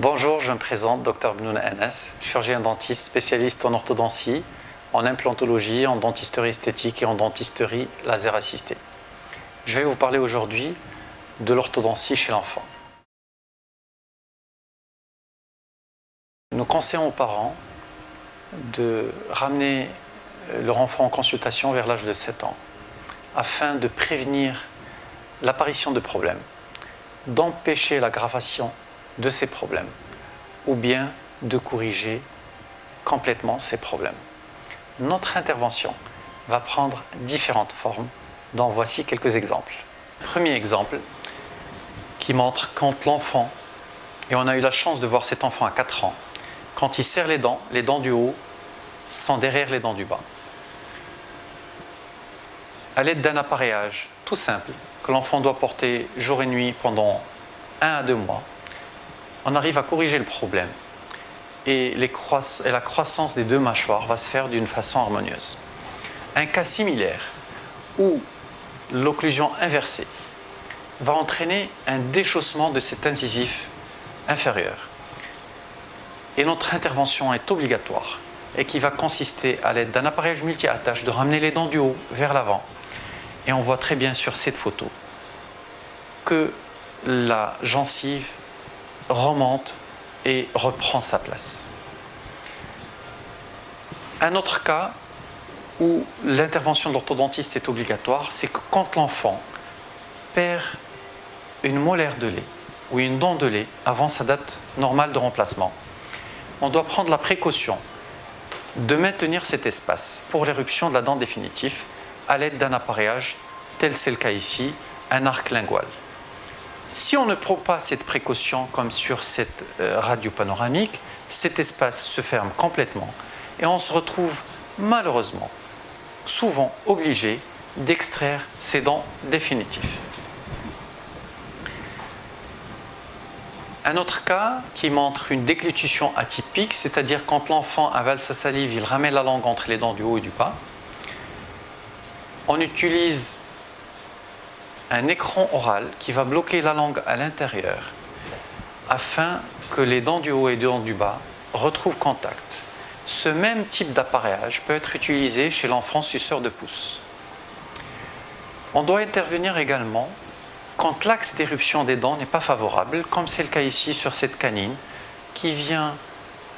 Bonjour, je me présente, Dr Benouna Anas, chirurgien dentiste spécialiste en orthodontie, en implantologie, en dentisterie esthétique et en dentisterie laser assistée. Je vais vous parler aujourd'hui de l'orthodontie chez l'enfant. Nous conseillons aux parents de ramener leur enfant en consultation vers l'âge de 7 ans afin de prévenir l'apparition de problèmes, d'empêcher l'aggravation de ces problèmes ou bien de corriger complètement ces problèmes. Notre intervention va prendre différentes formes, dont voici quelques exemples. Premier exemple qui montre quand l'enfant, et on a eu la chance de voir cet enfant à 4 ans, quand il serre les dents du haut sont derrière les dents du bas. À l'aide d'un appareillage tout simple que l'enfant doit porter jour et nuit pendant 1 à 2 mois, on arrive à corriger le problème et la croissance des deux mâchoires va se faire d'une façon harmonieuse. Un cas similaire où l'occlusion inversée va entraîner un déchaussement de cet incisif inférieur. Et notre intervention est obligatoire et qui va consister à l'aide d'un appareillage multi-attache de ramener les dents du haut vers l'avant. Et on voit très bien sur cette photo que la gencive remonte et reprend sa place. Un autre cas où l'intervention de l'orthodontiste est obligatoire, c'est que quand l'enfant perd une molaire de lait ou une dent de lait avant sa date normale de remplacement, on doit prendre la précaution de maintenir cet espace pour l'éruption de la dent définitive à l'aide d'un appareillage, tel c'est le cas ici, un arc lingual. Si on ne prend pas cette précaution comme sur cette radio panoramique, cet espace se ferme complètement et on se retrouve malheureusement souvent obligé d'extraire ces dents définitives. Un autre cas qui montre une déglutition atypique, c'est-à-dire quand l'enfant avale sa salive, il ramène la langue entre les dents du haut et du bas. On utilise un écran oral qui va bloquer la langue à l'intérieur afin que les dents du haut et les dents du bas retrouvent contact. Ce même type d'appareillage peut être utilisé chez l'enfant suceur de pouce. On doit intervenir également quand l'axe d'éruption des dents n'est pas favorable, comme c'est le cas ici sur cette canine qui vient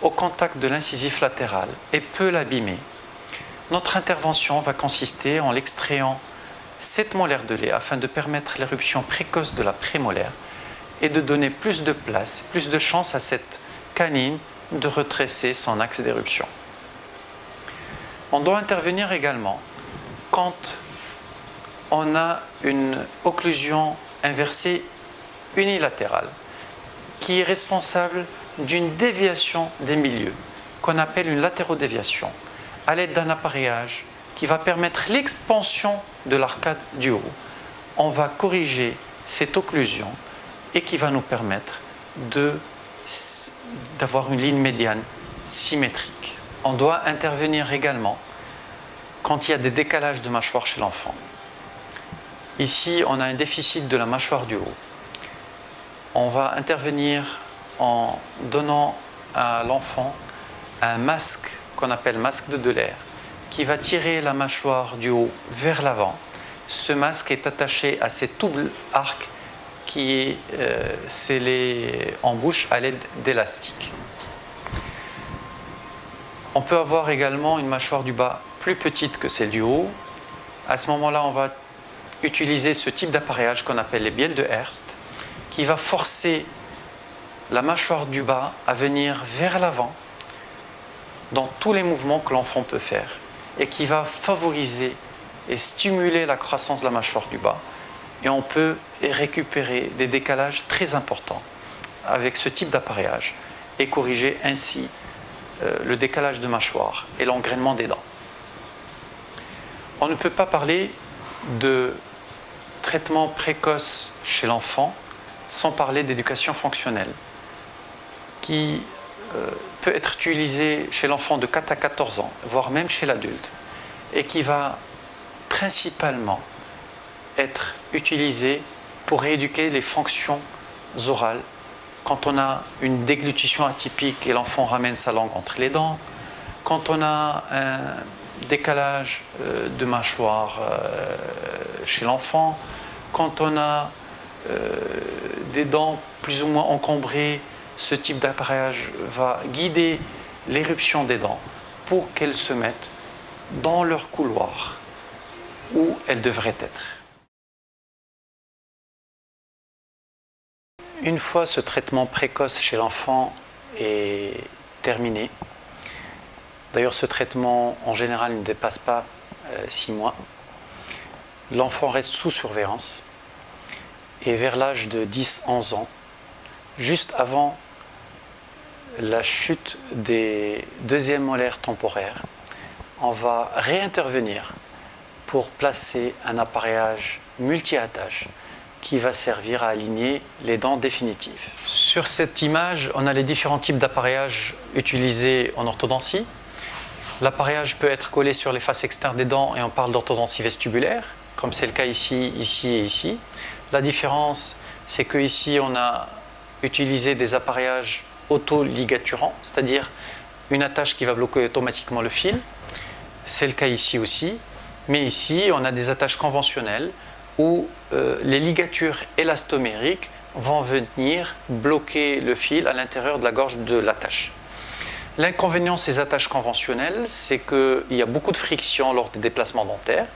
au contact de l'incisif latéral et peut l'abîmer. Notre intervention va consister en l'extrayant cette molaire de lait afin de permettre l'éruption précoce de la prémolaire et de donner plus de place, plus de chance à cette canine de retresser son axe d'éruption. On doit intervenir également quand on a une occlusion inversée unilatérale qui est responsable d'une déviation des milieux qu'on appelle une latérodéviation à l'aide d'un appareillage qui va permettre l'expansion de l'arcade du haut. On va corriger cette occlusion et qui va nous permettre d'avoir une ligne médiane symétrique. On doit intervenir également quand il y a des décalages de mâchoire chez l'enfant. Ici, on a un déficit de la mâchoire du haut. On va intervenir en donnant à l'enfant un masque qu'on appelle masque de Delair, qui va tirer la mâchoire du haut vers l'avant. Ce masque est attaché à cette double arc qui est scellé en bouche à l'aide d'élastiques. On peut avoir également une mâchoire du bas plus petite que celle du haut. À ce moment-là, on va utiliser ce type d'appareillage qu'on appelle les bielles de Herbst, qui va forcer la mâchoire du bas à venir vers l'avant dans tous les mouvements que l'enfant peut faire et qui va favoriser et stimuler la croissance de la mâchoire du bas. Et on peut récupérer des décalages très importants avec ce type d'appareillage et corriger ainsi le décalage de mâchoire et l'engrainement des dents. On ne peut pas parler de traitement précoce chez l'enfant sans parler d'éducation fonctionnelle qui peut être utilisée chez l'enfant de 4 à 14 ans, voire même chez l'adulte, et qui va principalement être utilisée pour rééduquer les fonctions orales quand on a une déglutition atypique et l'enfant ramène sa langue entre les dents, quand on a un décalage de mâchoire chez l'enfant, quand on a des dents plus ou moins encombrées, ce type d'appareillage va guider l'éruption des dents pour qu'elles se mettent dans leur couloir où elles devraient être. Une fois ce traitement précoce chez l'enfant est terminé, d'ailleurs ce traitement en général ne dépasse pas 6 mois, l'enfant reste sous surveillance et vers l'âge de 10-11 ans, juste avant la chute des deuxièmes molaires temporaires, on va réintervenir pour placer un appareillage multi-attache qui va servir à aligner les dents définitives. Sur cette image, on a les différents types d'appareillage utilisés en orthodontie. L'appareillage peut être collé sur les faces externes des dents et on parle d'orthodontie vestibulaire, comme c'est le cas ici, ici et ici. La différence, c'est qu'ici, on a utilisé des appareillages auto-ligaturants, c'est-à-dire une attache qui va bloquer automatiquement le fil. C'est le cas ici aussi, mais ici, on a des attaches conventionnelles où les ligatures élastomériques vont venir bloquer le fil à l'intérieur de la gorge de l'attache. L'inconvénient de ces attaches conventionnelles, c'est qu'il y a beaucoup de friction lors des déplacements dentaires,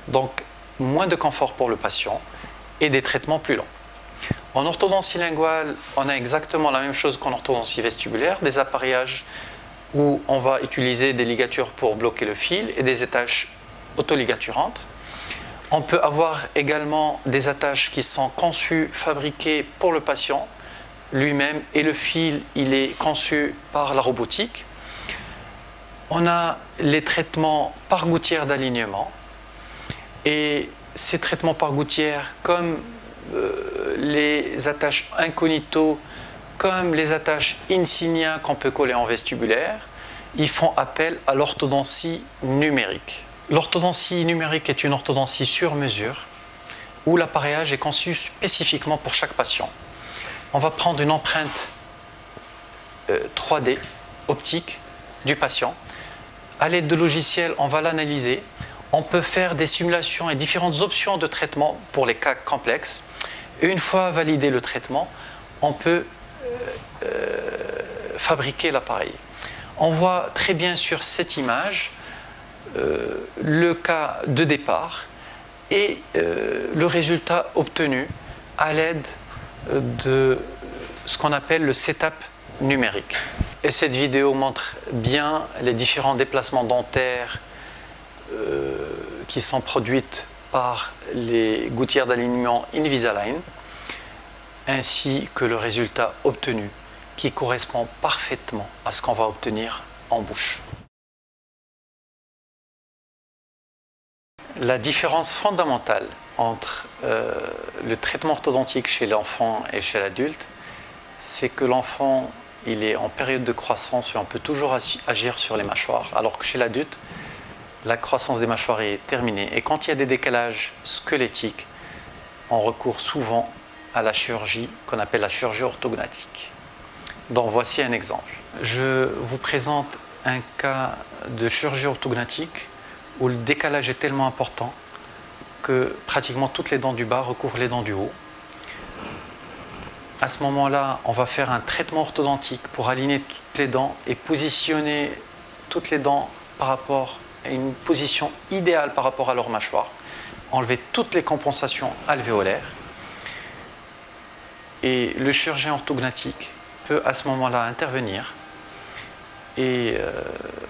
donc moins de confort pour le patient et des traitements plus longs. En orthodontie linguale, on a exactement la même chose qu'en orthodontie vestibulaire, des appareillages où on va utiliser des ligatures pour bloquer le fil et des attaches autoligaturantes. On peut avoir également des attaches qui sont conçues, fabriquées pour le patient lui-même et le fil, il est conçu par la robotique. On a les traitements par gouttière d'alignement et ces traitements par gouttière, comme les attaches incognito, comme les attaches insignia qu'on peut coller en vestibulaire, ils font appel à l'orthodontie numérique. L'orthodontie numérique est une orthodontie sur mesure où l'appareillage est conçu spécifiquement pour chaque patient. On va prendre une empreinte 3D optique du patient. À l'aide de logiciels, on va l'analyser. On peut faire des simulations et différentes options de traitement pour les cas complexes. Et une fois validé le traitement, on peut fabriquer l'appareil. On voit très bien sur cette image le cas de départ et le résultat obtenu à l'aide de ce qu'on appelle le setup numérique. Et cette vidéo montre bien les différents déplacements dentaires qui sont produites par les gouttières d'alignement Invisalign, ainsi que le résultat obtenu qui correspond parfaitement à ce qu'on va obtenir en bouche. La différence fondamentale entre le traitement orthodontique chez l'enfant et chez l'adulte, c'est que l'enfant il est en période de croissance et on peut toujours agir sur les mâchoires, alors que chez l'adulte, la croissance des mâchoires est terminée. Et quand il y a des décalages squelettiques, on recourt souvent à la chirurgie qu'on appelle la chirurgie orthognathique. Donc voici un exemple. Je vous présente un cas de chirurgie orthognathique où le décalage est tellement important que pratiquement toutes les dents du bas recouvrent les dents du haut. À ce moment-là, on va faire un traitement orthodontique pour aligner toutes les dents et positionner toutes les dents par rapport à une position idéale par rapport à leur mâchoire. Enlever toutes les compensations alvéolaires. Et le chirurgien orthognathique peut à ce moment-là intervenir et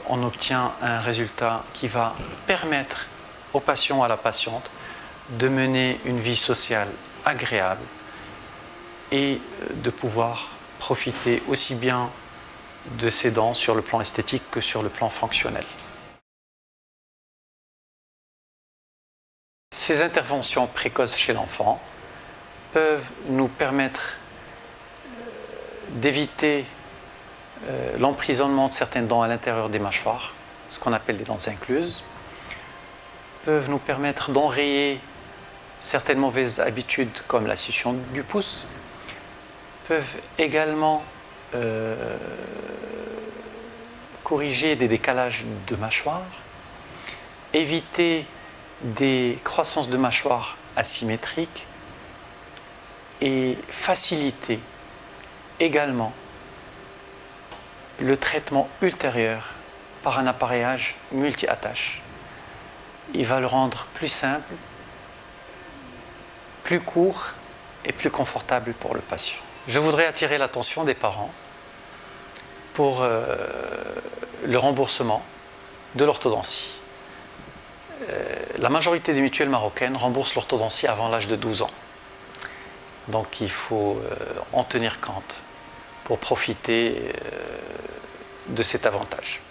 on obtient un résultat qui va permettre au patient ou à la patiente de mener une vie sociale agréable et de pouvoir profiter aussi bien de ses dents sur le plan esthétique que sur le plan fonctionnel. Ces interventions précoces chez l'enfant peuvent nous permettre d'éviter l'emprisonnement de certaines dents à l'intérieur des mâchoires, ce qu'on appelle des dents incluses, peuvent nous permettre d'enrayer certaines mauvaises habitudes comme la scission du pouce, peuvent également corriger des décalages de mâchoire, éviter des croissances de mâchoire asymétriques et faciliter également le traitement ultérieur par un appareillage multi-attache. Il va le rendre plus simple, plus court et plus confortable pour le patient. Je voudrais attirer l'attention des parents pour le remboursement de l'orthodontie. La majorité des mutuelles marocaines remboursent l'orthodontie avant l'âge de 12 ans. Donc il faut en tenir compte pour profiter de cet avantage.